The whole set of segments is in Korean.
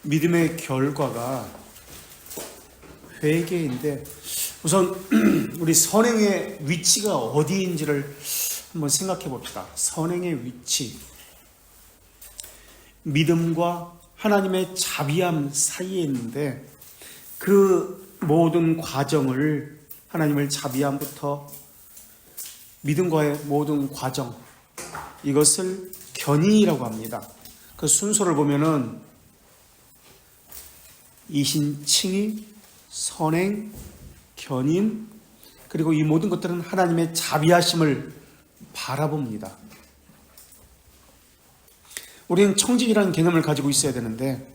믿음의 결과가 회개인데, 우선 우리 선행의 위치가 어디인지를 한번 생각해 봅시다. 선행의 위치. 믿음과 하나님의 자비함 사이에 있는데, 그 모든 과정을 하나님의 자비함부터 믿음과의 모든 과정, 이것을 견인이라고 합니다. 그 순서를 보면은 이신칭의, 선행, 견인, 그리고 이 모든 것들은 하나님의 자비하심을 바라봅니다. 우리는 청직이라는 개념을 가지고 있어야 되는데,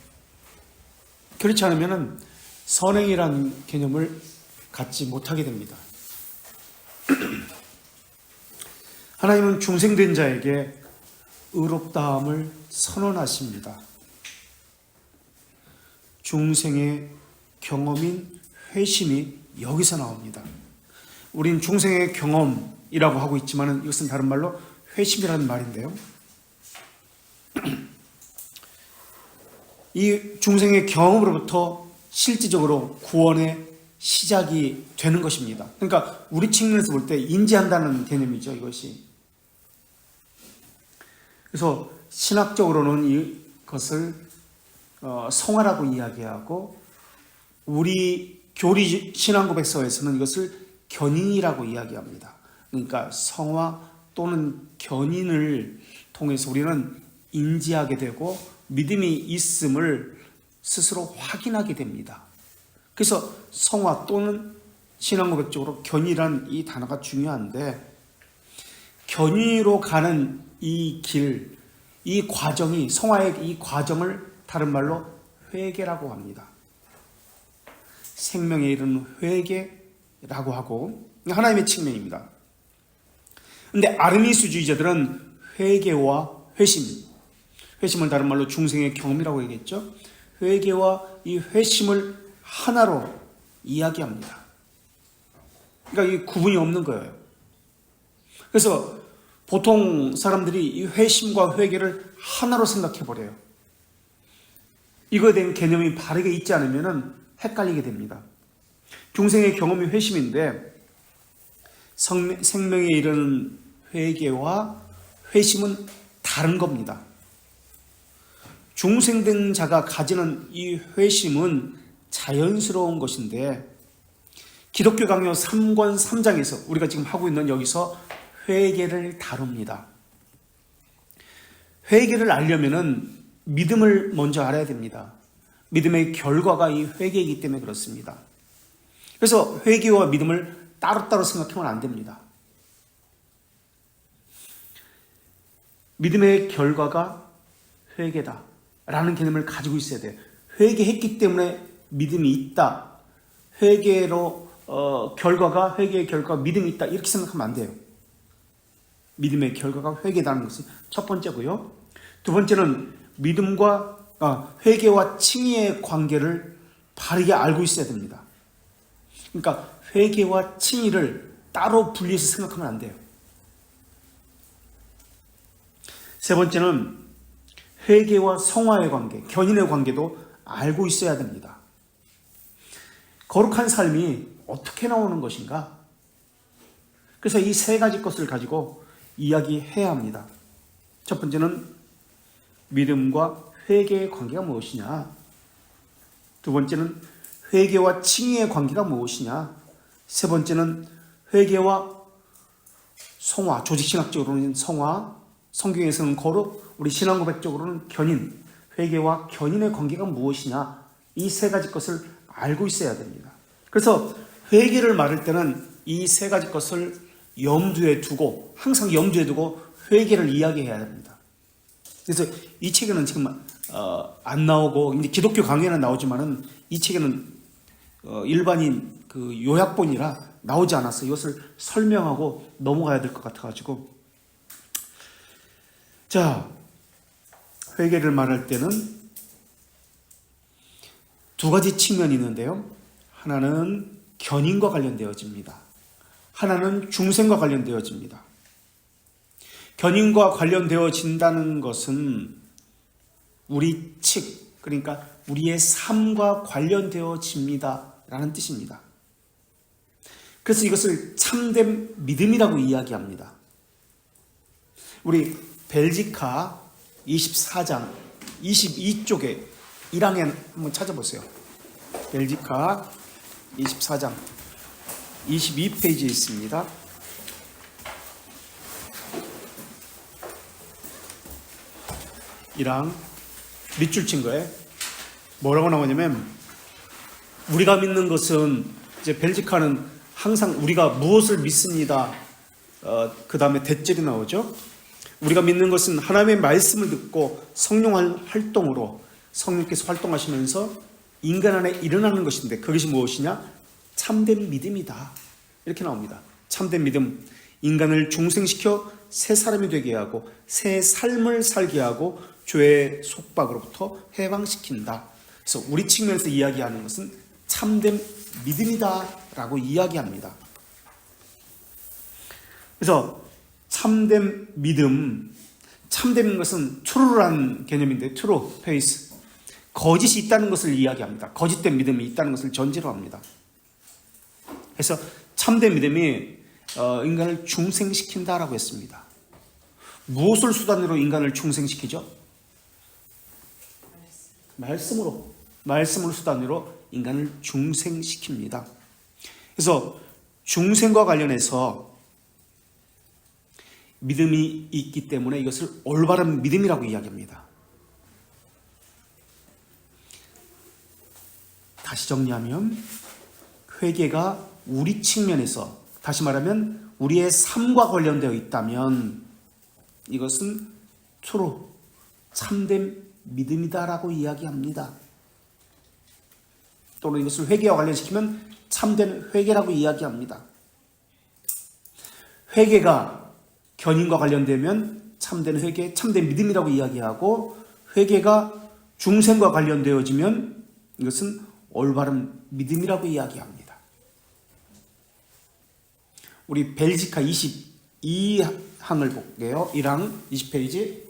그렇지 않으면 선행이라는 개념을 갖지 못하게 됩니다. 하나님은 중생된 자에게 의롭다함을 선언하십니다. 중생의 경험인 회심이 여기서 나옵니다. 우린 중생의 경험이라고 하고 있지만 이것은 다른 말로 회심이라는 말인데요. 이 중생의 경험으로부터 실질적으로 구원의 시작이 되는 것입니다. 그러니까 우리 측면에서 볼 때 인지한다는 개념이죠, 이것이. 그래서 신학적으로는 이것을 성화라고 이야기하고, 우리 교리 신앙고백서에서는 이것을 견인이라고 이야기합니다. 그러니까 성화 또는 견인을 통해서 우리는 인지하게 되고 믿음이 있음을 스스로 확인하게 됩니다. 그래서 성화 또는 신앙고백적으로 견인이라는 이 단어가 중요한데, 견인으로 가는 이 길, 이 과정이, 성화의 이 과정을 다른 말로 회개라고 합니다. 생명에 이르는 회개라고 하고, 하나님의 측면입니다. 근데 아르미스주의자들은 회개와 회심을 다른 말로 중생의 경험이라고 얘기했죠. 회개와 이 회심을 하나로 이야기합니다. 그러니까 이 구분이 없는 거예요. 그래서 보통 사람들이 이 회심과 회개를 하나로 생각해 버려요. 이거에 대한 개념이 바르게 있지 않으면 헷갈리게 됩니다. 중생의 경험이 회심인데, 생명에 이르는 회개와 회심은 다른 겁니다. 중생된 자가 가지는 이 회심은 자연스러운 것인데, 기독교 강요 3권 3장에서 우리가 지금 하고 있는 여기서 회개를 다룹니다. 회개를 알려면은 믿음을 먼저 알아야 됩니다. 믿음의 결과가 이 회개이기 때문에 그렇습니다. 그래서 회개와 믿음을 따로따로 생각하면 안 됩니다. 믿음의 결과가 회개다라는 개념을 가지고 있어야 돼요. 회개했기 때문에 믿음이 있다. 회개의 결과가 믿음이 있다. 이렇게 생각하면 안 돼요. 믿음의 결과가 회개다는 것은 첫 번째고요. 두 번째는 회개와 칭의의 관계를 바르게 알고 있어야 됩니다. 그러니까 회개와 칭의를 따로 분리해서 생각하면 안 돼요. 세 번째는 회개와 성화의 관계, 견인의 관계도 알고 있어야 됩니다. 거룩한 삶이 어떻게 나오는 것인가? 그래서 이 세 가지 것을 가지고 이야기해야 합니다. 첫 번째는 믿음과 회개의 관계가 무엇이냐? 두 번째는 회개와 칭의의 관계가 무엇이냐? 세 번째는 회개와 성화, 조직신학적으로는 성화, 성경에서는 거룩, 우리 신앙고백적으로는 견인, 회개와 견인의 관계가 무엇이냐? 이 세 가지 것을 알고 있어야 됩니다. 그래서 회개를 말할 때는 이 세 가지 것을 항상 염두에 두고 회개를 이야기해야 됩니다. 그래서 이 책에는 지금 안 나오고, 이제 기독교 강의는 나오지만은 이 책에는 일반인 그 요약본이라 나오지 않았어요. 이것을 설명하고 넘어가야 될 것 같아가지고. 자, 회개를 말할 때는 두 가지 측면이 있는데요. 하나는 견인과 관련되어집니다. 하나는 중생과 관련되어집니다. 견인과 관련되어진다는 것은 우리 측, 그러니까 우리의 삶과 관련되어집니다 라는 뜻입니다. 그래서 이것을 참된 믿음이라고 이야기합니다. 우리 벨지카 24장 22쪽에 1항에 한번 찾아보세요. 벨지카 24장 22페이지에 있습니다. 1항 밑줄 친 거예요. 뭐라고 나오냐면 우리가 믿는 것은 이제 벨지카는 항상 우리가 무엇을 믿습니다. 그 다음에 대절이 나오죠. 우리가 믿는 것은 하나님의 말씀을 듣고 성령 활동으로 성령께서 활동하시면서 인간 안에 일어나는 것인데 그것이 무엇이냐? 참된 믿음이다. 이렇게 나옵니다. 참된 믿음, 인간을 중생시켜 새 사람이 되게 하고 새 삶을 살게 하고 죄의 속박으로부터 해방시킨다. 그래서 우리 측면에서 이야기하는 것은 참된 믿음이다 라고 이야기합니다. 그래서 참된 믿음, 참된 것은 true라는 개념인데 true, faith, 거짓이 있다는 것을 이야기합니다. 거짓된 믿음이 있다는 것을 전제로 합니다. 그래서 참된 믿음이 인간을 중생시킨다라고 했습니다. 무엇을 수단으로 인간을 중생시키죠? 말씀으로 수단으로 인간을 중생시킵니다. 그래서 중생과 관련해서 믿음이 있기 때문에 이것을 올바른 믿음이라고 이야기합니다. 다시 정리하면 회개가 우리 측면에서, 다시 말하면 우리의 삶과 관련되어 있다면 이것은 true, 참된 믿음이다라고 이야기합니다. 또는 이것을 회개와 관련시키면 참된 회개라고 이야기합니다. 회개가 견인과 관련되면 참된 회개, 참된 믿음이라고 이야기하고, 회개가 중생과 관련되어지면 이것은 올바른 믿음이라고 이야기합니다. 우리 벨지카 22항을 볼게요. 1항 20페이지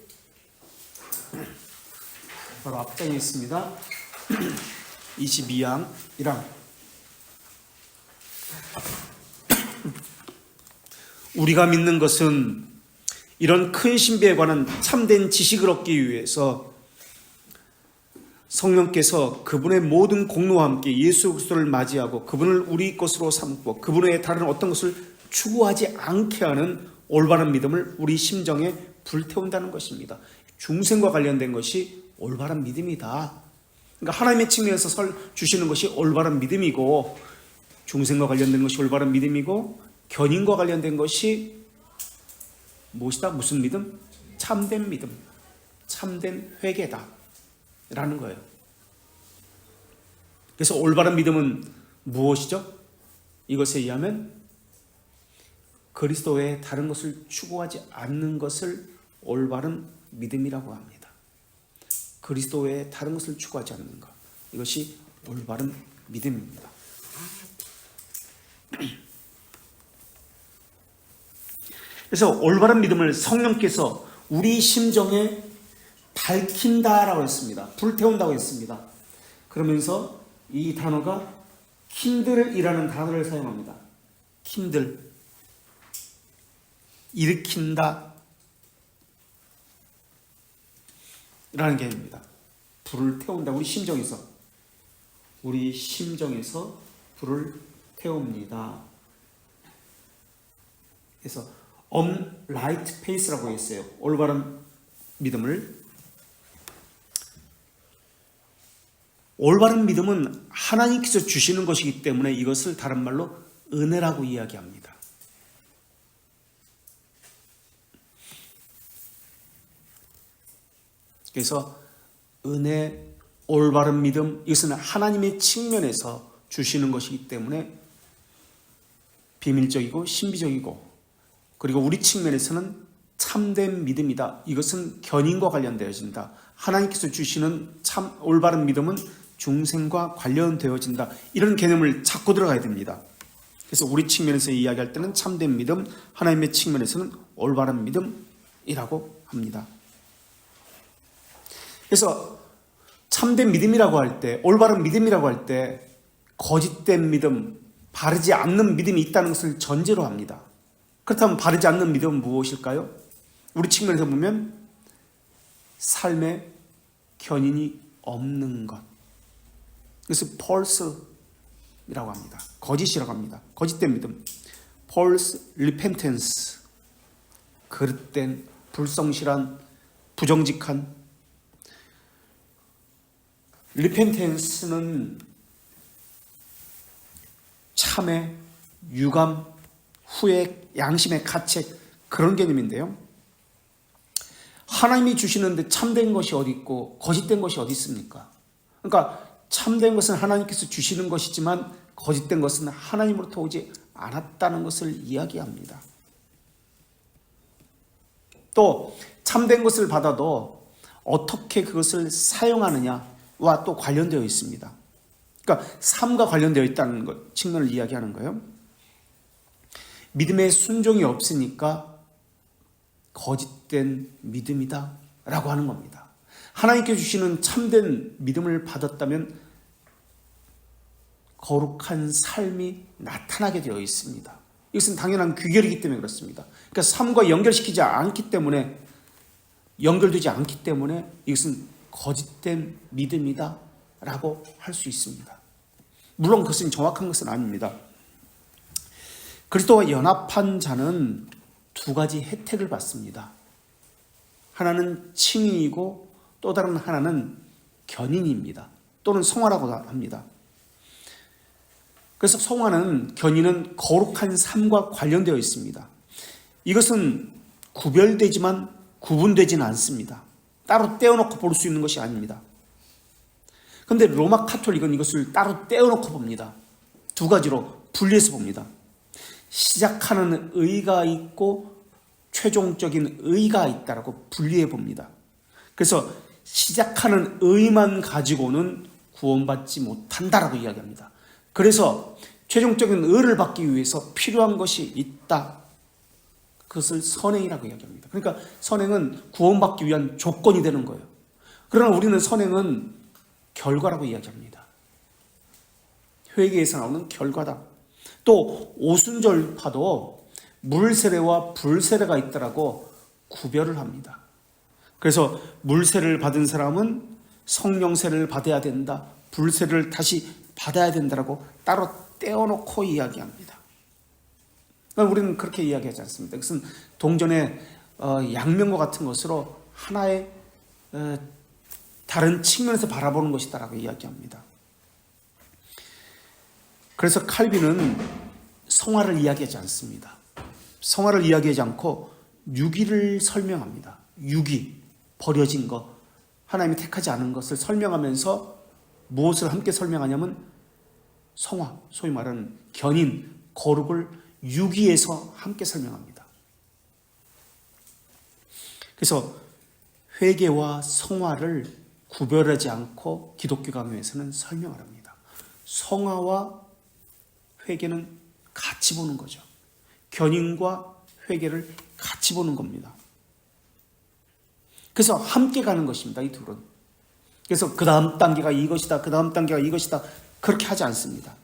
바로 앞장에 있습니다. 22항 1항 우리가 믿는 것은 이런 큰 신비에 관한 참된 지식을 얻기 위해서 성령께서 그분의 모든 공로와 함께 예수 그리스도를 맞이하고 그분을 우리 것으로 삼고 그분 외에 다른 어떤 것을 추구하지 않게 하는 올바른 믿음을 우리 심정에 불태운다는 것입니다. 중생과 관련된 것이 올바른 믿음이다. 그러니까 하나님의 측면에서 주시는 것이 올바른 믿음이고, 중생과 관련된 것이 올바른 믿음이고, 견인과 관련된 것이 무엇이다? 무슨 믿음? 참된 믿음, 참된 회개다 라는 거예요. 그래서 올바른 믿음은 무엇이죠? 이것에 의하면 그리스도 외에 다른 것을 추구하지 않는 것을 올바른 믿음이라고 합니다. 그리스도 외에 다른 것을 추구하지 않는 것, 이것이 올바른 믿음입니다. 그래서 올바른 믿음을 성령께서 우리 심정에 밝힌다라고 했습니다. 불태운다고 했습니다. 그러면서 이 단어가 kindle이라는 단어를 사용합니다. kindle, 일으킨다 라는 개념입니다. 불을 태운다. 우리 심정에서 불을 태웁니다. 그래서 right faith라고 했어요. 올바른 믿음을. 올바른 믿음은 하나님께서 주시는 것이기 때문에 이것을 다른 말로 은혜라고 이야기합니다. 그래서 은혜, 올바른 믿음, 이것은 하나님의 측면에서 주시는 것이기 때문에 비밀적이고 신비적이고, 그리고 우리 측면에서는 참된 믿음이다. 이것은 견인과 관련되어진다. 하나님께서 주시는 참 올바른 믿음은 중생과 관련되어진다. 이런 개념을 찾고 들어가야 됩니다. 그래서 우리 측면에서 이야기할 때는 참된 믿음, 하나님의 측면에서는 올바른 믿음이라고 합니다. 그래서 참된 믿음이라고 할 때, 올바른 믿음이라고 할 때 거짓된 믿음, 바르지 않는 믿음이 있다는 것을 전제로 합니다. 그렇다면 바르지 않는 믿음은 무엇일까요? 우리 측면에서 보면 삶에 견인이 없는 것. 그래서 false이라고 합니다. 거짓이라고 합니다. 거짓된 믿음. false repentance. 그릇된, 불성실한, 부정직한. repentance는 참회, 유감, 후회, 양심의 가책, 그런 개념인데요. 하나님이 주시는데 참된 것이 어디 있고 거짓된 것이 어디 있습니까? 그러니까 참된 것은 하나님께서 주시는 것이지만 거짓된 것은 하나님으로부터 오지 않았다는 것을 이야기합니다. 또 참된 것을 받아도 어떻게 그것을 사용하느냐와 또 관련되어 있습니다. 그러니까 삶과 관련되어 있다는 것, 측면을 이야기하는 거예요. 믿음에 순종이 없으니까 거짓된 믿음이다 라고 하는 겁니다. 하나님께 주시는 참된 믿음을 받았다면 거룩한 삶이 나타나게 되어 있습니다. 이것은 당연한 귀결이기 때문에 그렇습니다. 그러니까 삶과 연결시키지 않기 때문에, 연결되지 않기 때문에 이것은 거짓된 믿음이다 라고 할 수 있습니다. 물론 그것은 정확한 것은 아닙니다. 그리스도와 연합한 자는 두 가지 혜택을 받습니다. 하나는 칭의이고 또 다른 하나는 견인입니다. 또는 성화라고 합니다. 그래서 성화는, 견인은 거룩한 삶과 관련되어 있습니다. 이것은 구별되지만 구분되지는 않습니다. 따로 떼어놓고 볼 수 있는 것이 아닙니다. 그런데 로마 카톨릭은 이것을 따로 떼어놓고 봅니다. 두 가지로 분리해서 봅니다. 시작하는 의가 있고 최종적인 의가 있다라고 분리해 봅니다. 그래서 시작하는 의만 가지고는 구원받지 못한다라고 이야기합니다. 그래서 최종적인 의를 받기 위해서 필요한 것이 있다. 그것을 선행이라고 이야기합니다. 그러니까 선행은 구원받기 위한 조건이 되는 거예요. 그러나 우리는 선행은 결과라고 이야기합니다. 회개에서 나오는 결과다. 또 오순절파도 물세례와 불세례가 있다라고 구별을 합니다. 그래서 물세례를 받은 사람은 성령세례를 받아야 된다, 불세례를 다시 받아야 된다라고 따로 떼어놓고 이야기합니다. 우리는 그렇게 이야기하지 않습니다. 그것은 동전의 양면과 같은 것으로 하나의 다른 측면에서 바라보는 것이다라고 이야기합니다. 그래서 칼빈은 성화를 이야기하지 않습니다. 성화를 이야기하지 않고 유기를 설명합니다. 유기, 버려진 것, 하나님이 택하지 않은 것을 설명하면서 무엇을 함께 설명하냐면 성화, 소위 말하는 견인, 거룩을 유기에서 함께 설명합니다. 그래서 회개와 성화를 구별하지 않고 기독교 강요에서는 설명을 합니다. 성화와 회개는 같이 보는 거죠. 견인과 회개를 같이 보는 겁니다. 그래서 함께 가는 것입니다. 이 둘은. 그래서 그 다음 단계가 이것이다, 그 다음 단계가 이것이다, 그렇게 하지 않습니다.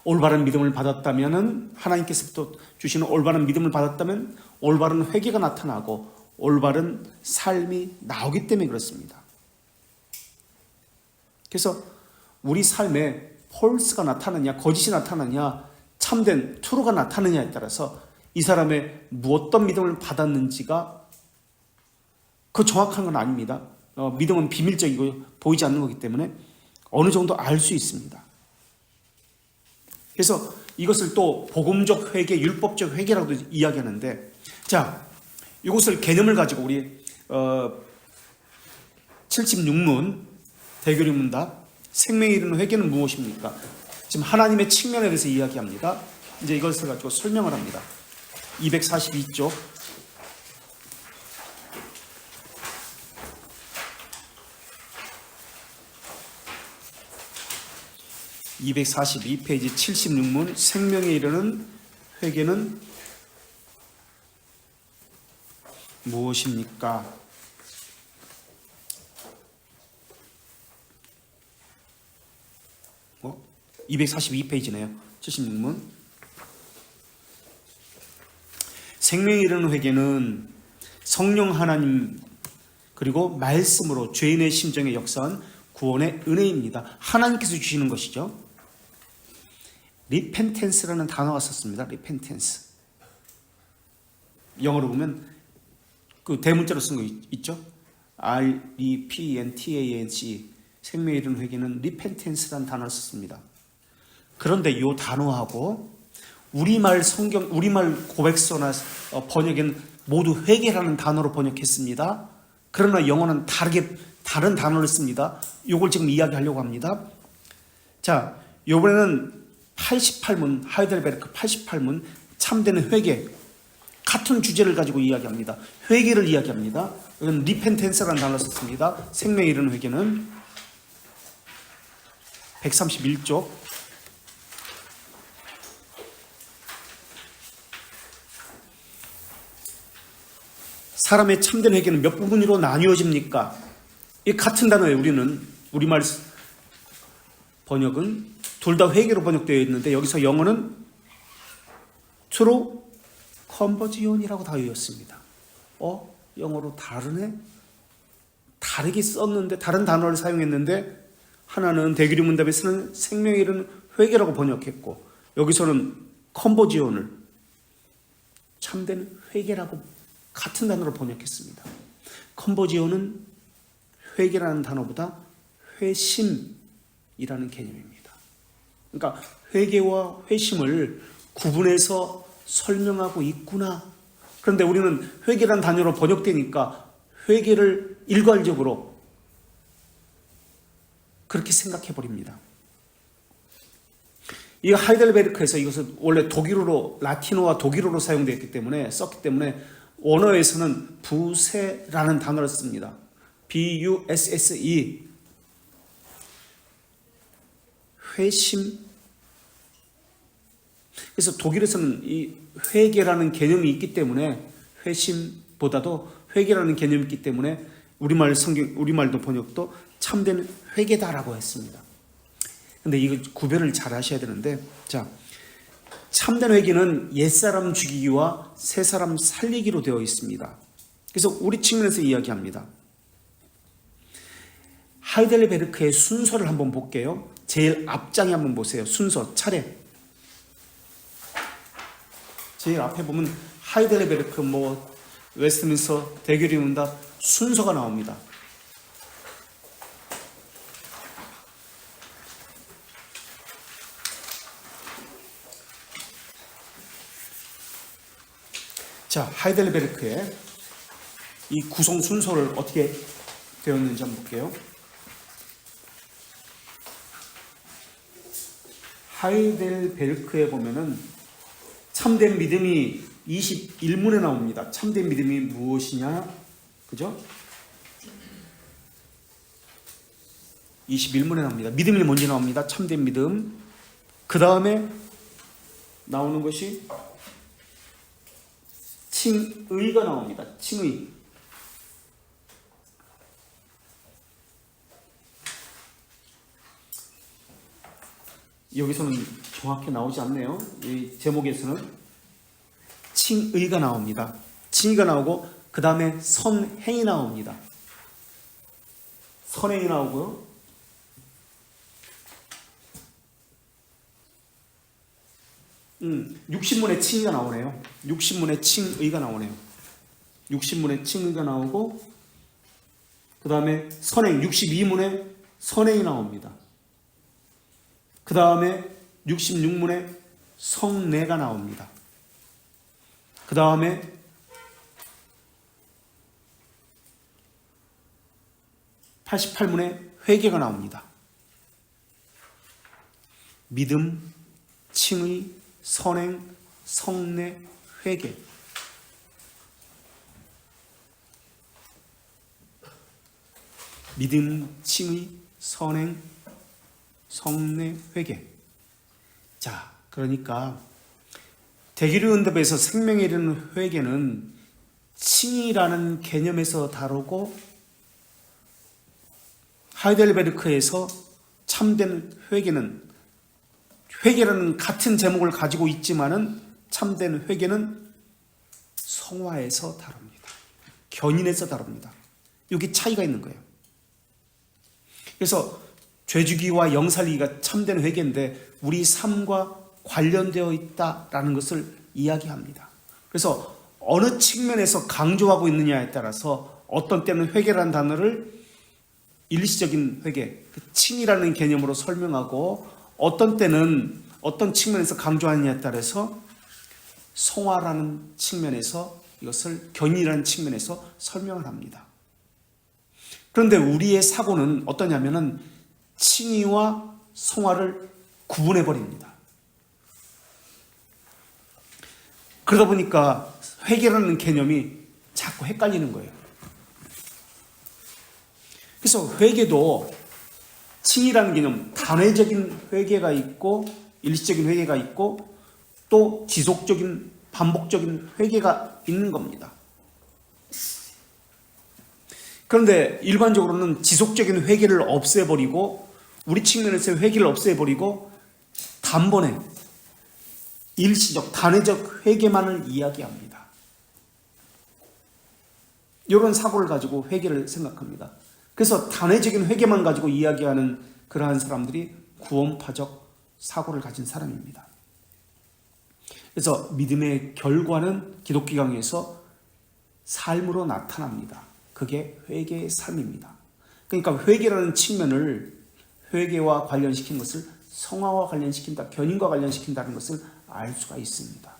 올바른 믿음을 받았다면, 하나님께서부터 주시는 올바른 믿음을 받았다면 올바른 회개가 나타나고 올바른 삶이 나오기 때문에 그렇습니다. 그래서 우리 삶에 폴스가 나타나냐, 거짓이 나타나냐, 참된 트루가 나타나냐에 따라서 이 사람의 어떤 믿음을 받았는지가 그 정확한 건 아닙니다. 믿음은 비밀적이고 보이지 않는 거기 때문에 어느 정도 알 수 있습니다. 그래서 이것을 또 복음적 회개, 율법적 회개라고도 이야기하는데, 자, 이것을 개념을 가지고 우리 76문 대교리문답 생명에 이르는 회개는 무엇입니까? 지금 하나님의 측면에 대해서 이야기합니다. 이제 이것을 가지고 설명을 합니다. 242쪽. (242페이지) 76문 생명에 이르는 회개는 무엇입니까? 242페이지네요. 76문. 생명에 이르는 회개는 성령 하나님 그리고 말씀으로 죄인의 심정에 역사한 구원의 은혜입니다. 하나님께서 주시는 것이죠. 리펜텐스라는 단어가 썼습니다. 리펜텐스. 영어로 보면 그 대문자로 쓴 거 있죠? R-E-P-E-N-T-A-N-C. 생명에 이르는 회개는 리펜텐스라는 단어를 썼습니다. 그런데 이 단어하고 우리말 고백서나 번역에는 모두 회개라는 단어로 번역했습니다. 그러나 영어는 다른 단어를 씁니다. 이걸 지금 이야기하려고 합니다. 자, 이번에는 88문, 하이델베르크 88문, 참된 회개. 같은 주제를 가지고 이야기합니다. 회개를 이야기합니다. 이건 리펜텐스라는 단어를 썼습니다. 생명에 이르는 회개는 131쪽. 사람의 참된 회개는 몇 부분으로 나뉘어집니까? 이 같은 단어에 우리는 우리말 번역은 둘 다 회개로 번역되어 있는데 여기서 영어는 true conversion이라고 되어있습니다. 영어로 다르네? 다르게 썼는데 다른 단어를 사용했는데 하나는 대규리 문답에서는 생명에 이르는 회개라고 번역했고 여기서는 컨버지온을 참된 회개라고 같은 단어로 번역했습니다. 컨버지온은 회개라는 단어보다 회심이라는 개념입니다. 그러니까 회개와 회심을 구분해서 설명하고 있구나. 그런데 우리는 회개라는 단어로 번역되니까 회개를 일괄적으로 그렇게 생각해 버립니다. 이 하이델베르크에서 이것은 원래 독일어로 라틴어와 독일어로 썼기 때문에 원어에서는 부세라는 단어를 씁니다. B-U-S-S-E. 회심. 그래서 독일에서는 이 회개라는 개념이 있기 때문에 회심보다도 회개라는 개념이 있기 때문에 우리말도 번역도 참된 회개다라고 했습니다. 근데 이거 구별을 잘 하셔야 되는데, 자, 참된 회개는 옛사람 죽이기와 새사람 살리기로 되어 있습니다. 그래서 우리 측면에서 이야기합니다. 하이델베르크의 순서를 한번 볼게요. 제일 앞장에 한번 보세요. 순서, 차례. 제일 앞에 보면 하이델베르크, 웨스트민스터, 대교리 문답 순서가 나옵니다. 자, 하이델베르크의 이 구성 순서를 어떻게 되었는지 한번 볼게요. 하이델베르크에 보면은 참된 믿음이 21문에 나옵니다. 참된 믿음이 무엇이냐? 그죠? 21문에 나옵니다. 믿음이 먼저 나옵니다. 참된 믿음. 그 다음에 나오는 것이 칭의가 나옵니다. 칭의. 여기서는 정확히 나오지 않네요. 이 제목에서는 칭의가 나옵니다. 칭의가 나오고 그 다음에 선행이 나옵니다. 선행이 나오고요. 육신문에 칭의가 나오네요. 육신문에 칭의가 나오네요. 육신문에 칭의가 나오고 그 다음에 선행 62문에 선행이 나옵니다. 그 다음에 66문에 성례가 나옵니다. 그 다음에 88문에 회개가 나옵니다. 믿음, 칭의, 선행, 성례, 회개. 믿음, 칭의, 선행, 성례, 회개. 자, 그러니까 대기류 응답에서 생명에 이르는 회개는 칭의라는 개념에서 다루고 하이델베르크에서 참된 회개는 회개라는 같은 제목을 가지고 있지만은 참된 회개는 성화에서 다릅니다. 견인에서 다릅니다. 여기 차이가 있는 거예요. 그래서 죄주기와 영살리기가 참된 회개인데 우리 삶과 관련되어 있다라는 것을 이야기합니다. 그래서 어느 측면에서 강조하고 있느냐에 따라서 어떤 때는 회개라는 단어를 일시적인 회개, 칭이라는 개념으로 설명하고 어떤 때는 어떤 측면에서 강조하느냐에 따라서 성화라는 측면에서 이것을 견인이라는 측면에서 설명을 합니다. 그런데 우리의 사고는 어떠냐면은 칭의와 성화를 구분해 버립니다. 그러다 보니까 회개라는 개념이 자꾸 헷갈리는 거예요. 그래서 회개도 칭의라는 개념, 단회적인 회개가 있고 일시적인 회개가 있고 또 지속적인 반복적인 회개가 있는 겁니다. 그런데 일반적으로는 지속적인 회개를 없애버리고 우리 측면에서 회개를 없애버리고 단번에 일시적 단회적 회개만을 이야기합니다. 이런 사고를 가지고 회개를 생각합니다. 그래서 단회적인 회개만 가지고 이야기하는 그러한 사람들이 구원파적 사고를 가진 사람입니다. 그래서 믿음의 결과는 기독교 강의에서 삶으로 나타납니다. 그게 회개의 삶입니다. 그러니까 회개라는 측면을 회개와 관련시킨 것을 성화와 관련시킨다, 견인과 관련시킨다는 것을 알 수가 있습니다.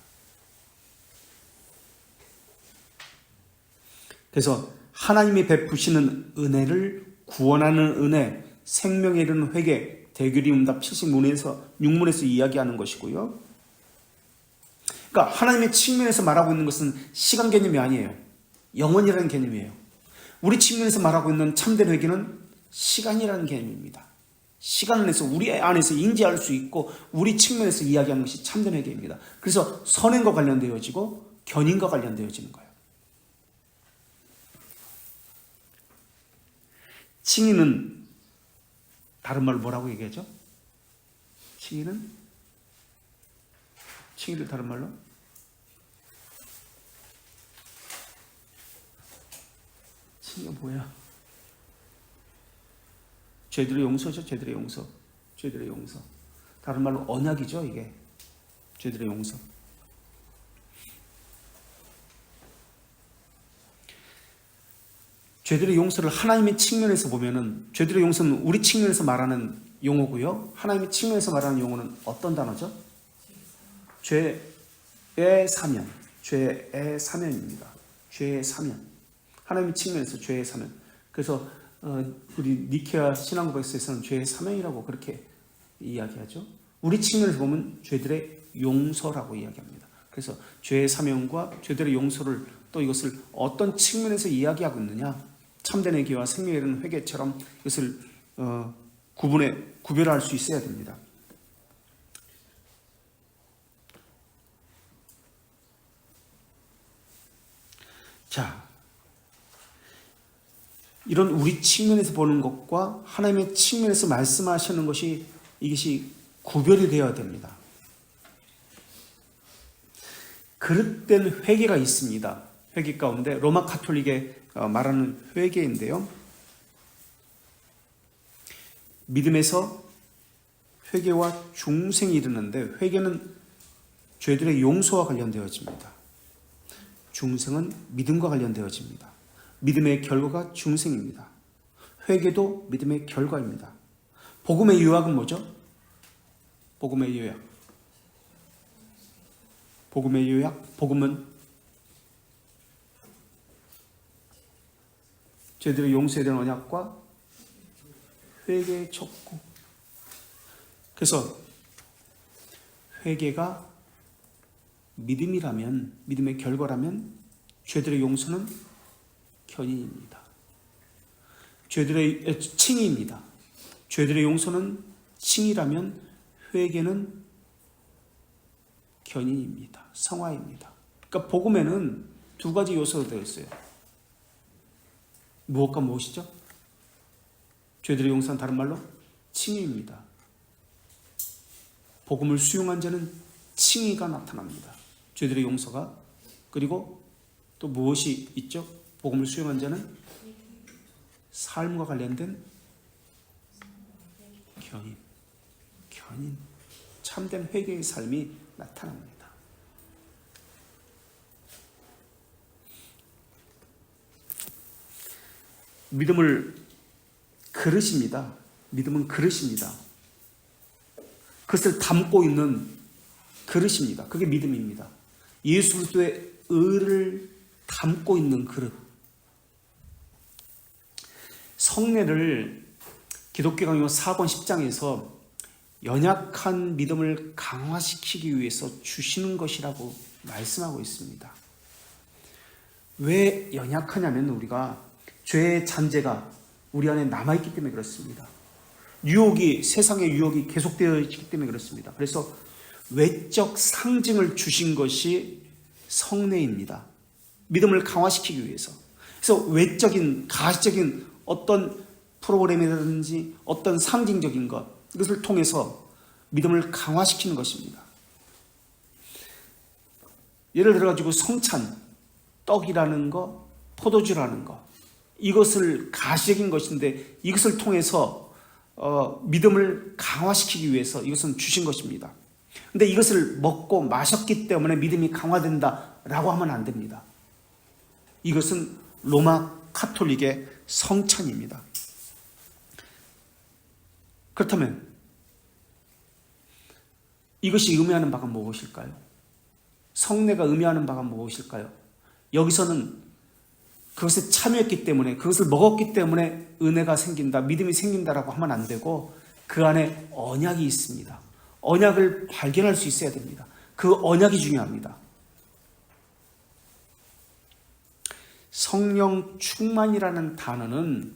그래서 하나님이 베푸시는 은혜를 구원하는 은혜, 생명에 이르는 회개, 대교리 응답 76문에서 이야기하는 것이고요. 그러니까 하나님의 측면에서 말하고 있는 것은 시간 개념이 아니에요. 영원이라는 개념이에요. 우리 측면에서 말하고 있는 참된 회개는 시간이라는 개념입니다. 시간 안에서 우리 안에서 인지할 수 있고 우리 측면에서 이야기하는 것이 참된 회개입니다. 그래서 선행과 관련되어지고 견인과 관련되어지는 거예요. 칭의는 다른 말로 뭐라고 얘기하죠? 칭의를 다른 말로 칭의가 뭐야? 죄들의 용서죠. 죄들의 용서. 죄들의 용서. 다른 말로 언약이죠. 이게 죄들의 용서. 죄들의 용서를 하나님의 측면에서 보면은 죄들의 용서는 우리 측면에서 말하는 용어고요. 하나님의 측면에서 말하는 용어는 어떤 단어죠? 죄의 사면. 죄의 사면입니다. 죄의 사면. 하나님의 측면에서 죄의 사면. 그래서 우리 니케아 신앙고백서에서는 죄의 사면이라고 그렇게 이야기하죠. 우리 측면에서 보면 죄들의 용서라고 이야기합니다. 그래서 죄의 사면과 죄들의 용서를 또 이것을 어떤 측면에서 이야기하고 있느냐? 참된 회개와 생명에 이르는 회개처럼 이것을 구별할 수 있어야 됩니다. 자, 이런 우리 측면에서 보는 것과 하나님의 측면에서 말씀하시는 것이 이것이 구별이 되어야 됩니다. 그릇된 회개가 있습니다. 회개 가운데 로마 가톨릭에 말하는 회개인데요. 믿음에서 회개와 중생이 이르는데 회개는 죄들의 용서와 관련되어집니다. 중생은 믿음과 관련되어집니다. 믿음의 결과가 중생입니다. 회개도 믿음의 결과입니다. 복음의 요약은 뭐죠? 복음의 요약. 복음의 요약. 복음은 죄들의 용서에 대한 언약과 회개의 촉구. 그래서 회개가 믿음이라면, 믿음의 결과라면 죄들의 용서는 견인입니다. 죄들의 칭의입니다. 죄들의 용서는 칭의라면 회개는 견인입니다. 성화입니다. 그러니까 복음에는 두 가지 요소로 되어 있어요. 무엇과 무엇이죠? 죄들의 용서는 다른 말로 칭의입니다. 복음을 수용한 자는 칭의가 나타납니다. 죄들의 용서가. 그리고 또 무엇이 있죠? 복음을 수용한 자는 삶과 관련된 견인, 참된 회개의 삶이 나타납니다. 믿음을 그릇입니다. 믿음은 그릇입니다. 그것을 담고 있는 그릇입니다. 그게 믿음입니다. 예수 그리스도의 의를 담고 있는 그릇. 성례를 기독교 강요 4권 10장에서 연약한 믿음을 강화시키기 위해서 주시는 것이라고 말씀하고 있습니다. 왜 연약하냐면 우리가 죄의 잔재가 우리 안에 남아있기 때문에 그렇습니다. 세상의 유혹이 계속되어 있기 때문에 그렇습니다. 그래서 외적 상징을 주신 것이 성례입니다. 믿음을 강화시키기 위해서. 그래서 외적인, 가시적인 어떤 프로그램이라든지 어떤 상징적인 것, 이것을 통해서 믿음을 강화시키는 것입니다. 예를 들어가지고 성찬, 떡이라는 거, 포도주라는 거, 이것을 가시적인 것인데 이것을 통해서 믿음을 강화시키기 위해서 이것은 주신 것입니다. 근데 이것을 먹고 마셨기 때문에 믿음이 강화된다라고 하면 안 됩니다. 이것은 로마 카톨릭의 성찬입니다. 그렇다면 이것이 의미하는 바가 무엇일까요? 성례가 의미하는 바가 무엇일까요? 여기서는 그것에 참여했기 때문에, 그것을 먹었기 때문에 은혜가 생긴다, 믿음이 생긴다라고 하면 안 되고 그 안에 언약이 있습니다. 언약을 발견할 수 있어야 됩니다. 그 언약이 중요합니다. 성령 충만이라는 단어는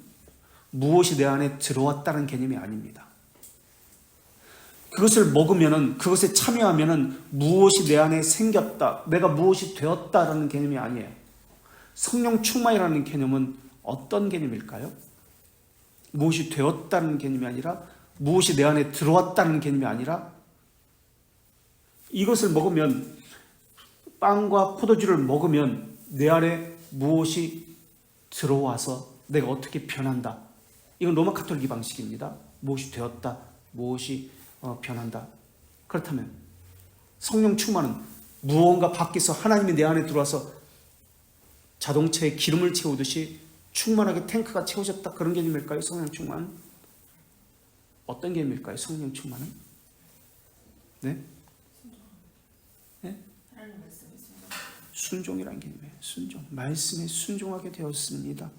무엇이 내 안에 들어왔다는 개념이 아닙니다. 그것을 먹으면은, 그것에 참여하면은 무엇이 내 안에 생겼다, 내가 무엇이 되었다라는 개념이 아니에요. 성령 충만이라는 개념은 어떤 개념일까요? 무엇이 되었다는 개념이 아니라, 무엇이 내 안에 들어왔다는 개념이 아니라, 이것을 먹으면, 빵과 포도주를 먹으면 내 안에 무엇이 들어와서 내가 어떻게 변한다. 이건 로마 카톨릭 방식입니다. 무엇이 되었다, 무엇이 변한다. 그렇다면 성령 충만은 무언가 밖에서 하나님이 내 안에 들어와서 자동차에 기름을 채우듯이 충만하게 탱크가 채워졌다, 그런 개념일까요? 성령 충만? 어떤 개념일까요? 성령 충만은? 네? 네? 순종이라는 개념이에요. 순종. 말씀에 순종하게 되었습니다.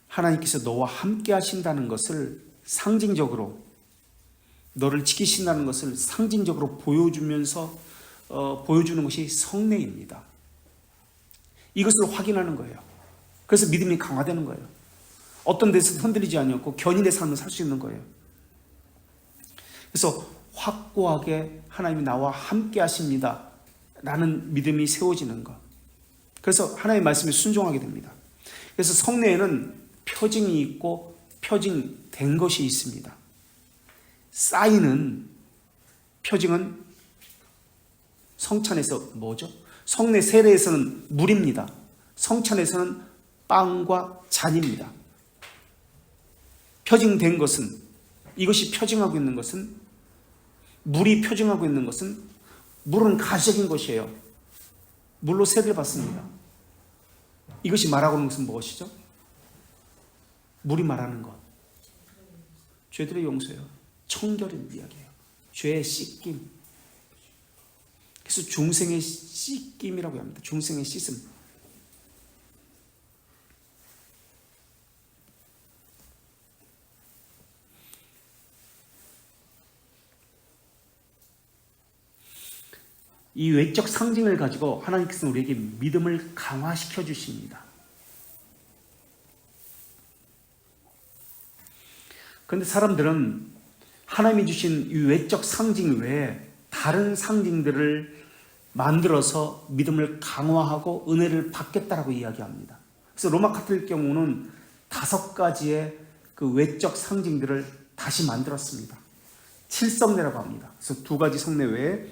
하나님께서 너와 함께 하신다는 것을 상징적으로, 너를 지키신다는 것을 상징적으로 보여주면서 보여주는 것이 성례입니다. 이것을 확인하는 거예요. 그래서 믿음이 강화되는 거예요. 어떤 데서 흔들리지 않고 견인의 삶을 살 수 있는 거예요. 그래서 확고하게 하나님이 나와 함께 하십니다 라는 믿음이 세워지는 것. 그래서 하나님의 말씀에 순종하게 됩니다. 그래서 성례에는 표징이 있고 표징된 것이 있습니다. 표징은 성찬에서 뭐죠? 성례 세례에서는 물입니다. 성찬에서는 빵과 잔입니다. 표징된 것은, 이것이 표징하고 있는 것은, 물이 표징하고 있는 것은, 물은 가시적인 것이에요. 물로 세례를 받습니다. 이것이 말하고 있는 것은 무엇이죠? 물이 말하는 것, 죄들의 용서예요. 청결의 이야기예요. 죄의 씻김. 그래서 중생의 씻김이라고 합니다. 중생의 씻음. 이 외적 상징을 가지고 하나님께서 우리에게 믿음을 강화시켜 주십니다. 그런데 사람들은 하나님이 주신 이 외적 상징 외에 다른 상징들을 만들어서 믿음을 강화하고 은혜를 받겠다라고 이야기합니다. 그래서 로마 카톨릭 경우는 5가지의 그 외적 상징들을 다시 만들었습니다. 7성례라고 합니다. 그래서 2가지 성례 외에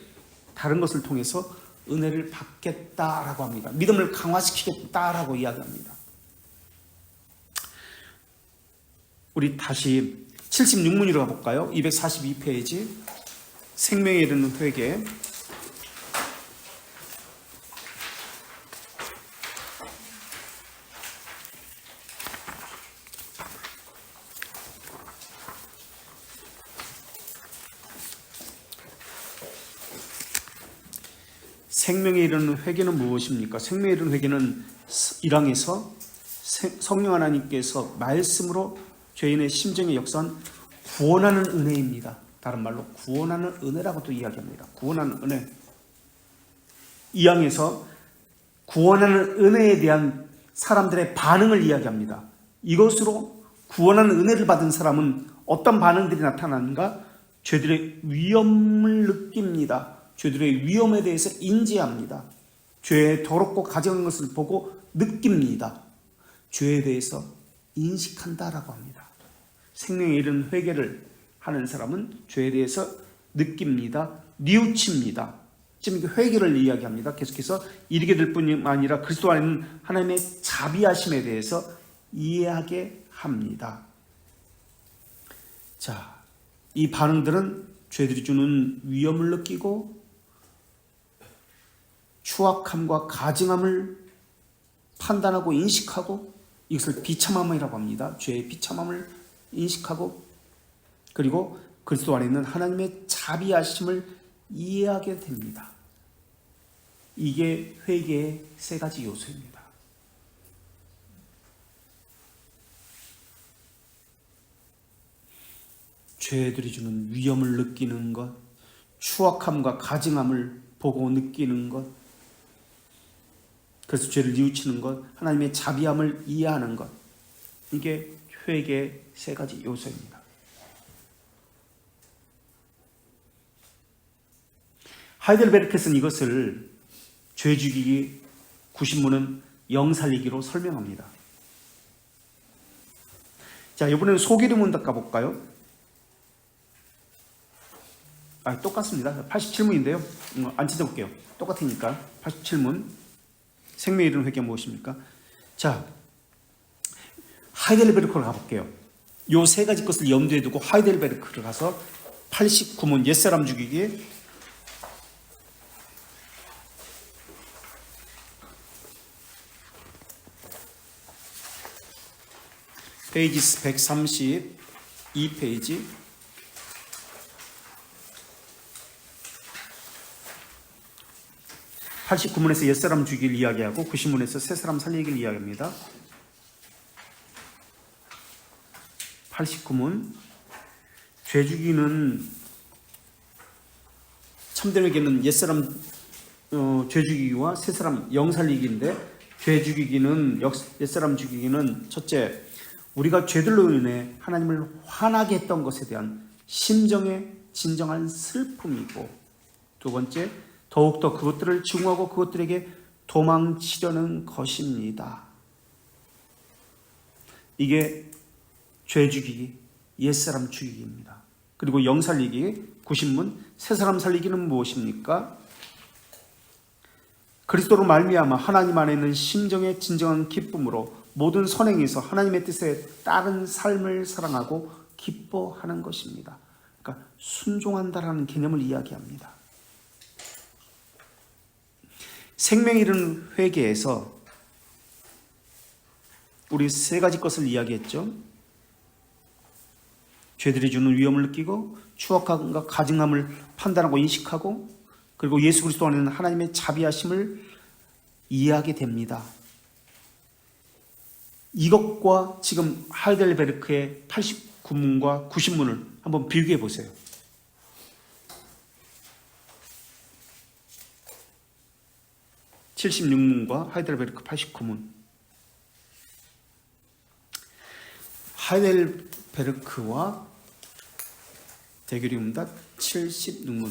다른 것을 통해서 은혜를 받겠다라고 합니다. 믿음을 강화시키겠다라고 이야기합니다. 우리 다시 76문으로 가볼까요? 242페이지 생명에 이르는 회개. 생명에 이르는 회개는 무엇입니까? 생명에 이르는 회개는 1항에서 성령 하나님께서 말씀으로 죄인의 심정에 역사한 구원하는 은혜입니다. 다른 말로 구원하는 은혜라고도 이야기합니다. 구원하는 은혜. 2항에서 구원하는 은혜에 대한 사람들의 반응을 이야기합니다. 이것으로 구원하는 은혜를 받은 사람은 어떤 반응들이 나타나는가? 죄들의 위험을 느낍니다. 죄들의 위험에 대해서 인지합니다. 죄의 더럽고 가증한 것을 보고 느낍니다. 죄에 대해서 인식한다라고 합니다. 생명에 이르는 회개를 하는 사람은 죄에 대해서 느낍니다. 뉘우칩니다. 지금 회개를 이야기합니다. 계속해서 이르게 될 뿐만 아니라 그리스도 안에 있는 하나님의 자비하심에 대해서 이해하게 합니다. 자, 이 반응들은 죄들이 주는 위험을 느끼고 추악함과 가증함을 판단하고 인식하고 이것을 비참함이라고 합니다. 죄의 비참함을 인식하고 그리고 그리스도 안에 있는 하나님의 자비하심을 이해하게 됩니다. 이게 회개의 3가지 요소입니다. 죄들이 주는 위험을 느끼는 것, 추악함과 가증함을 보고 느끼는 것, 그래서 죄를 뉘우치는 것, 하나님의 자비함을 이해하는 것, 이게 회개의 3가지 요소입니다. 하이델베르크는 이것을 죄 죽이기 90문은 영살리기로 설명합니다. 자, 이번에는 소기름문 닦아볼까요? 똑같습니다. 87문인데요. 안 찾아볼게요. 똑같으니까. 87문. 생명에 이르는 회개가 무엇입니까? 자, 하이델베르크로 가볼게요. 요 3가지 것을 염두에 두고 하이델베르크를 가서 89문 옛사람 죽이기, 페이지 132페이지 89문에서 옛사람 죽이기를 이야기하고 90문에서 새사람 살리기를 이야기합니다. 89문 죄 죽이기는 참된 회개는 옛사람 죄 죽이기와 새사람 영 살리기인데 죄 죽이기는 옛사람 죽이기는 첫째 우리가 죄들로 인해 하나님을 화나게 했던 것에 대한 심정의 진정한 슬픔이고 두 번째 더욱더 그것들을 증오하고 그것들에게 도망치려는 것입니다. 이게 죄 죽이기, 옛사람 죽이기입니다. 그리고 영 살리기, 90문, 새사람 살리기는 무엇입니까? 그리스도로 말미암아 하나님 안에 있는 심정의 진정한 기쁨으로 모든 선행에서 하나님의 뜻에 따른 삶을 사랑하고 기뻐하는 것입니다. 그러니까 순종한다라는 개념을 이야기합니다. 생명에 이르는 회개에서 우리 3가지 것을 이야기했죠. 죄들이 주는 위험을 느끼고 추악함과 가증함을 판단하고 인식하고 그리고 예수 그리스도 안에 있는 하나님의 자비하심을 이해하게 됩니다. 이것과 지금 하이델베르크의 89문과 90문을 한번 비교해 보세요. (76문과) 하이델베르크 89문. 하이델베르크와 대결이 옵니다. 76문.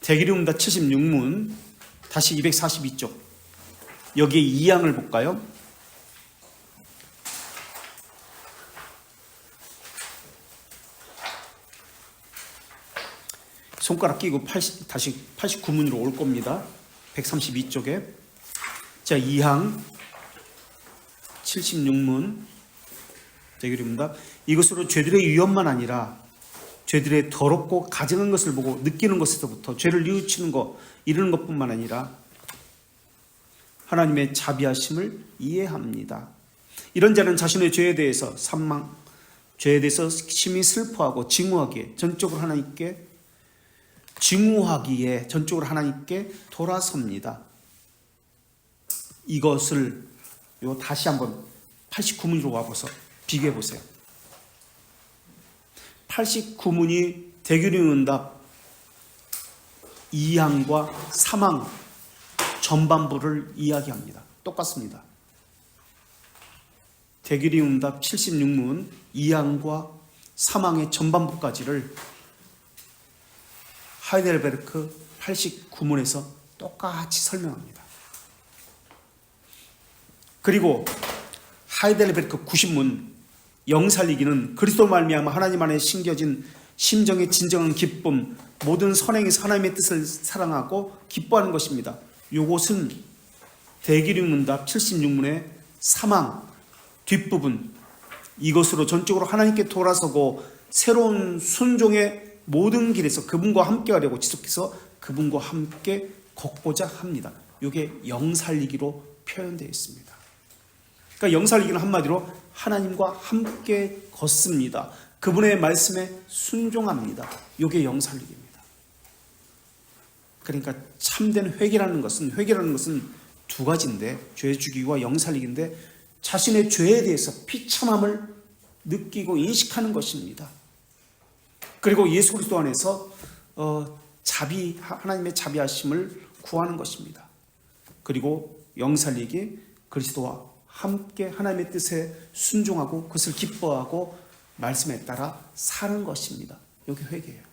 대기리움다 76문 다시 242쪽 여기에 2항을 볼까요? 손가락 끼고 다시 89문으로 올 겁니다. 132쪽에 자 2항 76문 대기리움다 이것으로 죄들의 위험만 아니라 죄들의 더럽고 가증한 것을 보고 느끼는 것에서부터 죄를 뉘우치는 것 이르는 것뿐만 아니라 하나님의 자비하심을 이해합니다. 이런 자는 자신의 죄에 대해서 죄에 대해서 심히 슬퍼하고 증오하기에 전적으로 하나님께 돌아섭니다. 이것을 다시 한번 89문으로 와보서 비교해 보세요. 89문이 대기리움답 2항과 3항 전반부를 이야기합니다. 똑같습니다. 대기리움답 76문 2항과 3항의 전반부까지를 하이델베르크 89문에서 똑같이 설명합니다. 그리고 하이델베르크 90문 영살리기는 그리스도 말미암아 하나님 안에 심겨진 심정의 진정한 기쁨, 모든 선행에서 하나님의 뜻을 사랑하고 기뻐하는 것입니다. 이것은 대기리움답 76문의 3항 뒷부분 이것으로 전적으로 하나님께 돌아서고 새로운 순종의 모든 길에서 그분과 함께 하려고 지속해서 그분과 함께 걷고자 합니다. 이게 영살리기로 표현되어 있습니다. 그러니까 영살리기는 한마디로 하나님과 함께 걷습니다. 그분의 말씀에 순종합니다. 이게 영살리기입니다. 그러니까 참된 회개라는 것은 두 가지인데 죄 죽이기와 영살리기인데 자신의 죄에 대해서 비참함을 느끼고 인식하는 것입니다. 그리고 예수 그리스도 안에서 하나님의 자비하심을 구하는 것입니다. 그리고 영살리기 그리스도와 함께 하나님의 뜻에 순종하고 그것을 기뻐하고 말씀에 따라 사는 것입니다. 이게 회개예요.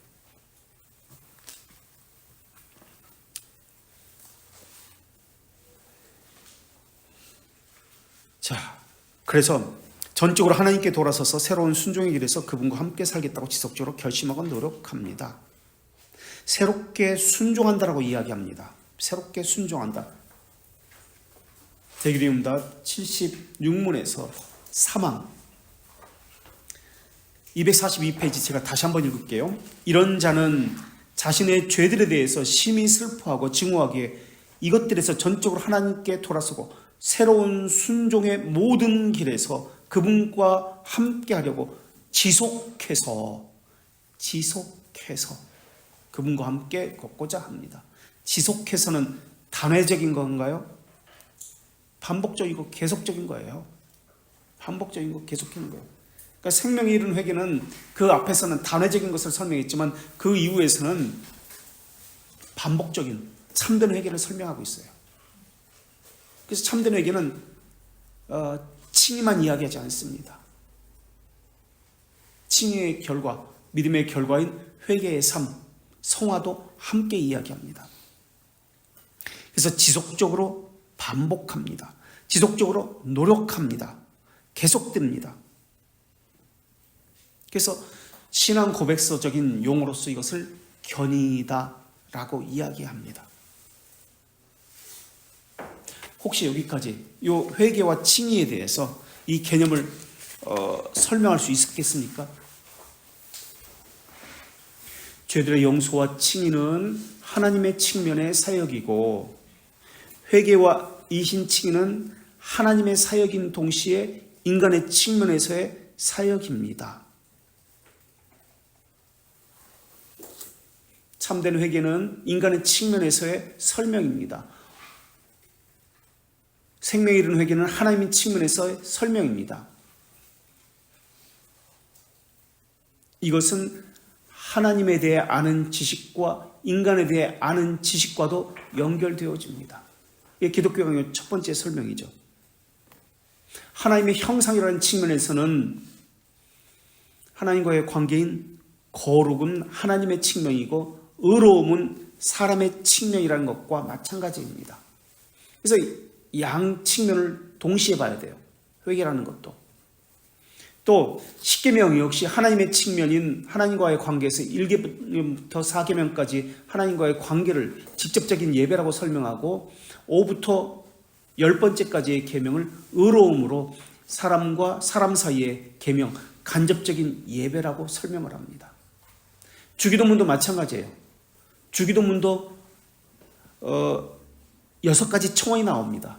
자, 그래서 전적으로 하나님께 돌아서서 새로운 순종의 길에서 그분과 함께 살겠다고 지속적으로 결심하고 노력합니다. 새롭게 순종한다라고 이야기합니다. 새롭게 순종한다. 대기리움답 76문에서 3항 242페이지 제가 다시 한번 읽을게요. 이런 자는 자신의 죄들에 대해서 심히 슬퍼하고 증오하기에 이것들에서 전적으로 하나님께 돌아서고 새로운 순종의 모든 길에서 그분과 함께 하려고 지속해서 그분과 함께 걷고자 합니다. 지속해서는 단회적인 건가요? 반복적이고 계속적인 거예요. 반복적이고 계속적인 거예요. 그러니까 생명의 이른 회개는 그 앞에서는 단회적인 것을 설명했지만 그 이후에서는 반복적인 참된 회개를 설명하고 있어요. 그래서 참된 회개는 칭의만 이야기하지 않습니다. 칭의의 결과, 믿음의 결과인 회개의 삶, 성화도 함께 이야기합니다. 그래서 지속적으로 반복합니다. 지속적으로 노력합니다. 계속됩니다. 그래서 신앙 고백서적인 용어로서 이것을 견이다라고 이야기합니다. 혹시 여기까지 이 회개와 칭의에 대해서 이 개념을 설명할 수 있겠습니까? 죄들의 용서와 칭의는 하나님의 측면의 사역이고 회개와 이신 칭의는 하나님의 사역인 동시에 인간의 측면에서의 사역입니다. 참된 회개는 인간의 측면에서의 설명입니다. 생명에 이르는 회개는 하나님의 측면에서의 설명입니다. 이것은 하나님에 대해 아는 지식과 인간에 대해 아는 지식과도 연결되어집니다. 이게 기독교 강의 첫 번째 설명이죠. 하나님의 형상이라는 측면에서는 하나님과의 관계인 거룩은 하나님의 측면이고 의로움은 사람의 측면이라는 것과 마찬가지입니다. 그래서 양 측면을 동시에 봐야 돼요. 회개라는 것도. 또 십계명 역시 하나님의 측면인 하나님과의 관계에서 1계명부터 4계명까지 하나님과의 관계를 직접적인 예배라고 설명하고 5부터 10번째까지의 계명을 의로움으로 사람과 사람 사이의 계명, 간접적인 예배라고 설명을 합니다. 주기도문도 마찬가지예요. 주기도문도 6가지 청원이 나옵니다.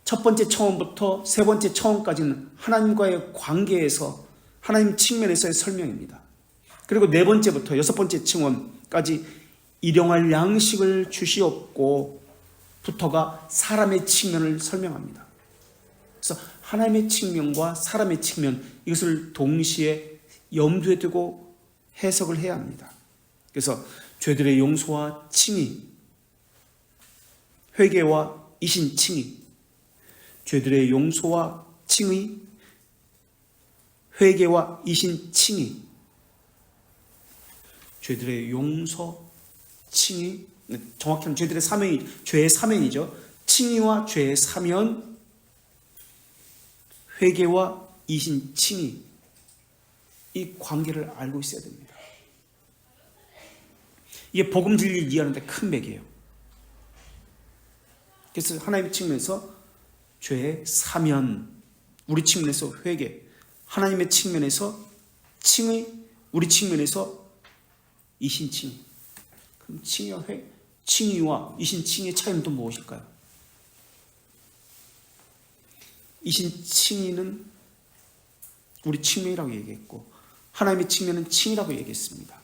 첫 번째 청원부터 세 번째 청원까지는 하나님과의 관계에서 하나님 측면에서의 설명입니다. 그리고 네 번째부터 6번째 청원까지 일용할 양식을 주시옵고 부터가 사람의 측면을 설명합니다. 그래서 하나님의 측면과 사람의 측면, 이것을 동시에 염두에 두고 해석을 해야 합니다. 그래서 죄들의 용서와 칭의, 회개와 이신 칭의, 죄들의 용서와 칭의, 회개와 이신 칭의, 죄들의 용서, 칭의, 정확히는 죄들의 사면이, 죄의 사면이죠. 칭의와 죄의 사면, 회개와 이신 칭의, 이 관계를 알고 있어야 됩니다. 이게 복음 진리를 이해하는데 큰 맥이에요. 그래서 하나님의 측면에서 죄의 사면, 우리 측면에서 회개, 하나님의 측면에서 칭의, 우리 측면에서 이신칭의. 그럼 칭의와 이신칭의 차이는 또 무엇일까요? 이신칭의는 우리 측면이라고 얘기했고 하나님의 측면은 칭이라고 얘기했습니다.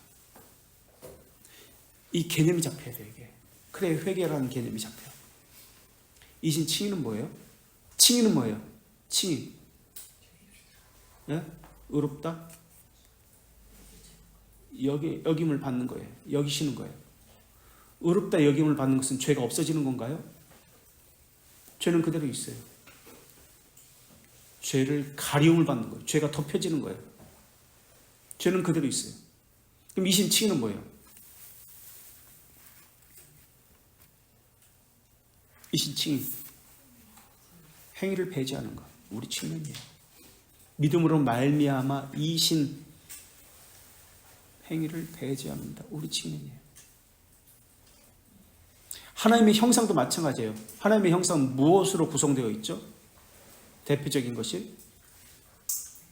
이 개념이 잡혀야 돼요. 이게. 그래 회개라는 개념이 잡혀요. 이신칭의는 뭐예요? 칭의는 뭐예요? 칭의. 예? 의롭다? 여김을 받는 거예요. 여기시는 거예요. 의롭다 여김을 받는 것은 죄가 없어지는 건가요? 죄는 그대로 있어요. 죄를 가리움을 받는 거예요. 죄가 덮여지는 거예요. 죄는 그대로 있어요. 그럼 이신칭의는 뭐예요? 이신칭의. 행위를 배제하는 것, 우리 측면이에요. 믿음으로 말미암아 이신 행위를 배제합니다. 우리 측면이에요. 하나님의 형상도 마찬가지예요. 하나님의 형상은 무엇으로 구성되어 있죠? 대표적인 것이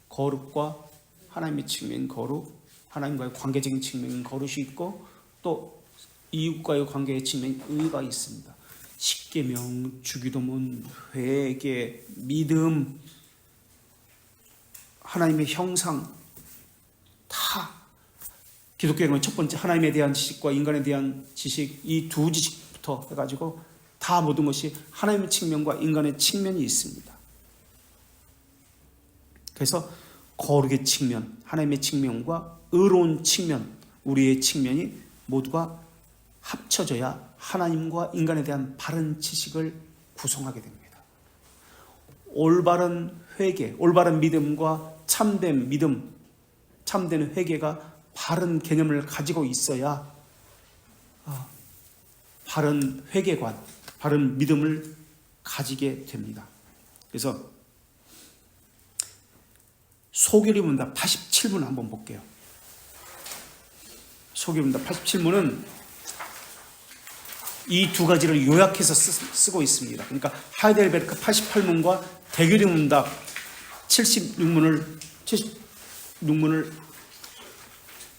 거룩과 하나님의 측면 거룩, 하나님과의 관계적인 측면인 거룩이 있고 또 이웃과의 관계의 측면 의가 있습니다. 십계명, 주기도문, 회개, 믿음, 하나님의 형상 다 기독교의 첫 번째 하나님에 대한 지식과 인간에 대한 지식, 이 두 지식부터 해가지고 다 모든 것이 하나님의 측면과 인간의 측면이 있습니다. 그래서 거룩의 측면, 하나님의 측면과 의로운 측면, 우리의 측면이 모두가 합쳐져야 하나님과 인간에 대한 바른 지식을 구성하게 됩니다. 올바른 회개, 올바른 믿음과 참된 믿음, 참된 회개가 바른 개념을 가지고 있어야 바른 회개관, 바른 믿음을 가지게 됩니다. 그래서 소결의 문답 87문 한번 볼게요. 소결의 문답 87문은 이 두 가지를 요약해서 쓰고 있습니다. 그러니까 하이델베르크 88문과 대결의 문답 76문을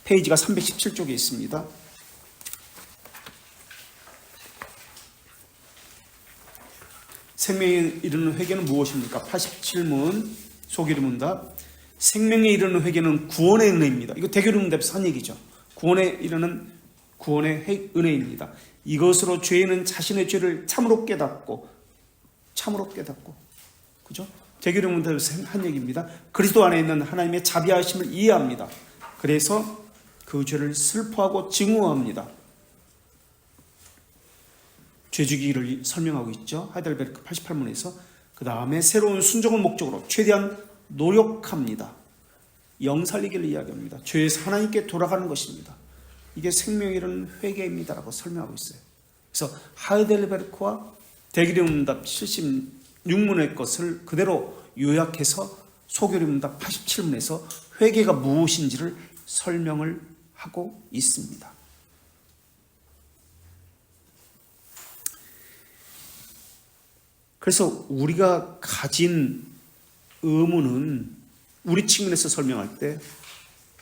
페이지가 317쪽에 있습니다. 생명에 이르는 회개는 무엇입니까? 87문 소결의 문답. 생명에 이르는 회개는 구원의 은혜입니다. 이거 대결의 문답에서 한 얘기죠. 구원에 이르는 구원의 은혜입니다. 이것으로 죄인은 자신의 죄를 참으로 깨닫고 그죠? 대결의 문답에서 한 얘기입니다. 그리스도 안에 있는 하나님의 자비하심을 이해합니다. 그래서 그 죄를 슬퍼하고 증오합니다. 죄주기를 설명하고 있죠. 하이델베르크 88문에서. 그 다음에 새로운 순종을 목적으로 최대한 노력합니다. 영살리기를 이야기합니다. 죄에서 하나님께 돌아가는 것입니다. 이게 생명이 이루는 회개입니다라고 설명하고 있어요. 그래서 하이델베르크와 대기림문답 76문의 것을 그대로 요약해서 소교림문답 87문에서 회개가 무엇인지를 설명을 하고 있습니다. 그래서 우리가 가진 의무는 우리 측면에서 설명할 때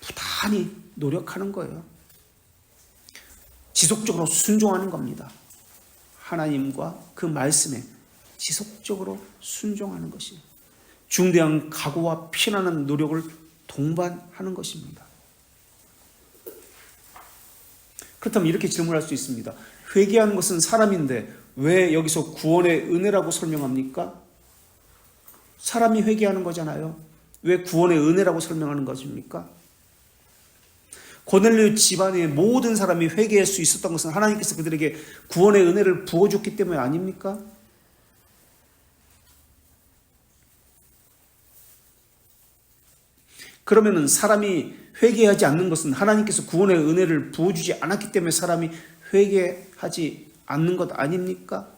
부단히 노력하는 거예요. 지속적으로 순종하는 겁니다. 하나님과 그 말씀에 지속적으로 순종하는 것이 중대한 각오와 피나는 노력을 동반하는 것입니다. 그렇다면 이렇게 질문할 수 있습니다. 회개하는 것은 사람인데 왜 여기서 구원의 은혜라고 설명합니까? 사람이 회개하는 거잖아요. 왜 구원의 은혜라고 설명하는 것입니까? 고넬료 집안의 모든 사람이 회개할 수 있었던 것은 하나님께서 그들에게 구원의 은혜를 부어줬기 때문에 아닙니까? 그러면은 사람이 회개하지 않는 것은 하나님께서 구원의 은혜를 부어주지 않았기 때문에 사람이 회개하지 않는 것 아닙니까?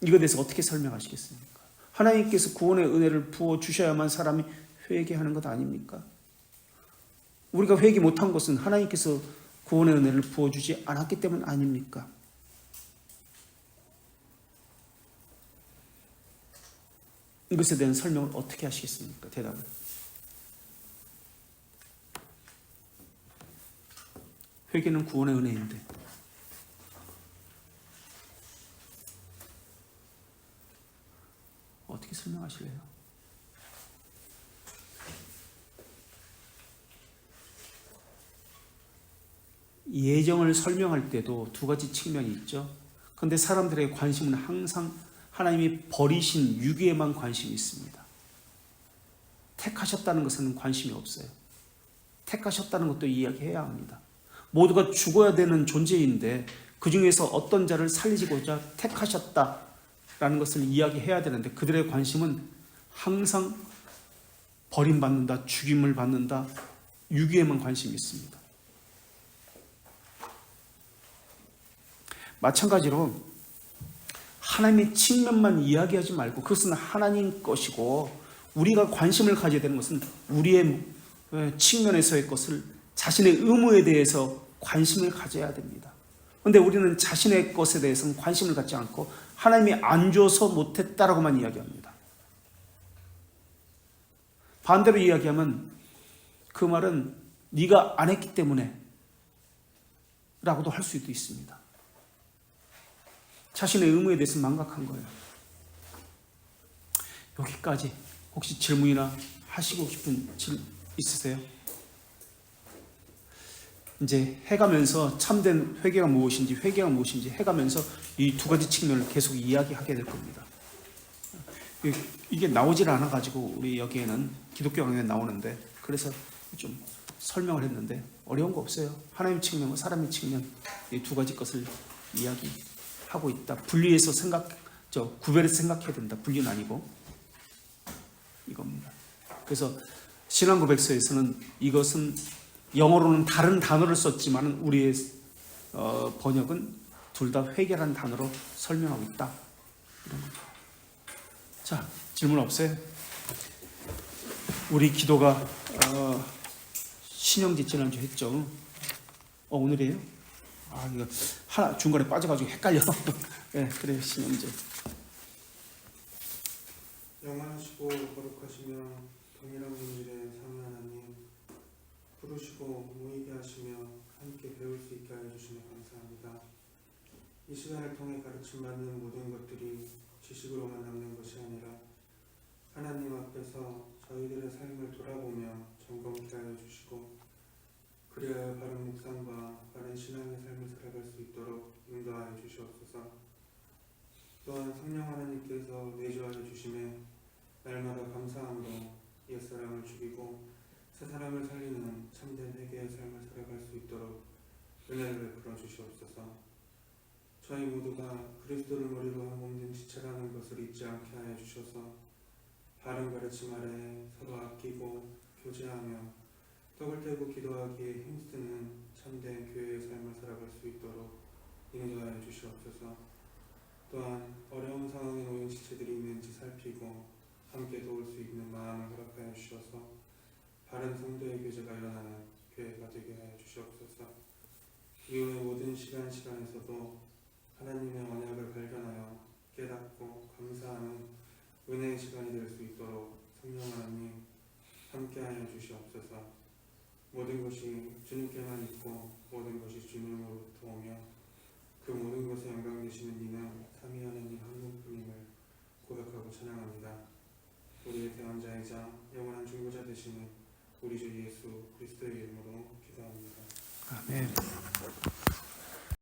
이거에 대해서 어떻게 설명하시겠습니까? 하나님께서 구원의 은혜를 부어주셔야만 사람이 회개하는 것 아닙니까? 우리가 회개 못한 것은 하나님께서 구원의 은혜를 부어주지 않았기 때문 아닙니까? 이것에 대한 설명을 어떻게 하시겠습니까? 대답을. 회개는 구원의 은혜인데 어떻게 설명하실래요? 예정을 설명할 때도 두 가지 측면이 있죠. 그런데 사람들의 관심은 항상 하나님이 버리신 유기에만 관심이 있습니다. 택하셨다는 것은 관심이 없어요. 택하셨다는 것도 이야기해야 합니다. 모두가 죽어야 되는 존재인데 그 중에서 어떤 자를 살리시고자 택하셨다라는 것을 이야기해야 되는데 그들의 관심은 항상 버림받는다, 죽임을 받는다, 유기에만 관심이 있습니다. 마찬가지로 하나님의 측면만 이야기하지 말고 그것은 하나님 것이고 우리가 관심을 가져야 되는 것은 우리의 측면에서의 것을 자신의 의무에 대해서 관심을 가져야 됩니다. 그런데 우리는 자신의 것에 대해서는 관심을 갖지 않고 하나님이 안 줘서 못했다라고만 이야기합니다. 반대로 이야기하면 그 말은 네가 안 했기 때문에 라고도 할 수도 있습니다. 자신의 의무에 대해서 망각한 거예요. 여기까지 혹시 질문이나 하시고 싶은 질문 있으세요? 이제 해가면서 참된 회개가 무엇인지 해가면서 이 두 가지 측면을 계속 이야기하게 될 겁니다. 이게 나오질 않아가지고 우리 여기에는 기독교 강의에 나오는데 그래서 좀 설명을 했는데 어려운 거 없어요. 하나님 측면과 사람의 측면 이 두 가지 것을 이야기하고 있다. 분리해서 구별해서 생각해야 된다. 분리는 아니고 이겁니다. 그래서 신앙고백서에서는 이것은 영어로는 다른 단어를 썼지만 우리의 번역은 둘 다 회개라는 단어로 설명하고 있다. 이런 거죠. 자, 질문 없어요? 우리 기도가 신영지 지난주 했죠. 오늘이에요? 이거 하나 중간에 빠져가지고 헷갈려. 네, 그래요. 신영지. 영원하시고 거룩하시며 동일한 본질의 상위 하나님, 부르시고 모이게 하시며 함께 배울 수 있게 하여 주시며 감사합니다. 이 시간을 통해 가르침받는 모든 것들이 지식으로만 남는 것이 아니라 하나님 앞에서 저희들의 삶을 돌아보며 점검케 하여 주시고 그리하여 바른 묵상과 바른 신앙의 삶을 살아갈 수 있도록 인도하여 주시옵소서. 또한 성령 하나님께서 내주하여 주심에 날마다 감사함으로 옛사람을 죽이고 새사람을 살리는 참된 회개의 삶을 살아갈 수 있도록 은혜를 베풀어 주시옵소서. 저희 모두가 그리스도를 머리로 한 몸된 지체라는 것을 잊지 않게 하여 주셔서 바른 가르침 아래 서로 아끼고 교제하며 떡을 떼고 기도하기에 힘쓰는 참된 교회의 삶을 살아갈 수 있도록 인도하여 주시옵소서. 또한 어려운 상황에 놓인 지체들이 있는지 살피고 함께 도울 수 있는 마음을 허락하여 주셔서 바른 성도의 교제가 일어나는 교회가 되게 하여 주시옵소서. 이후의 모든 시간에서도 하나님의 언약을 발견하여 깨닫고 감사하는 은혜의 시간이 될 수 있도록 성령 하나님 함께하여 주시옵소서. 모든 것이 주님께만 있고 모든 것이 주님으로부터 오며 그 모든 것에 영광 되신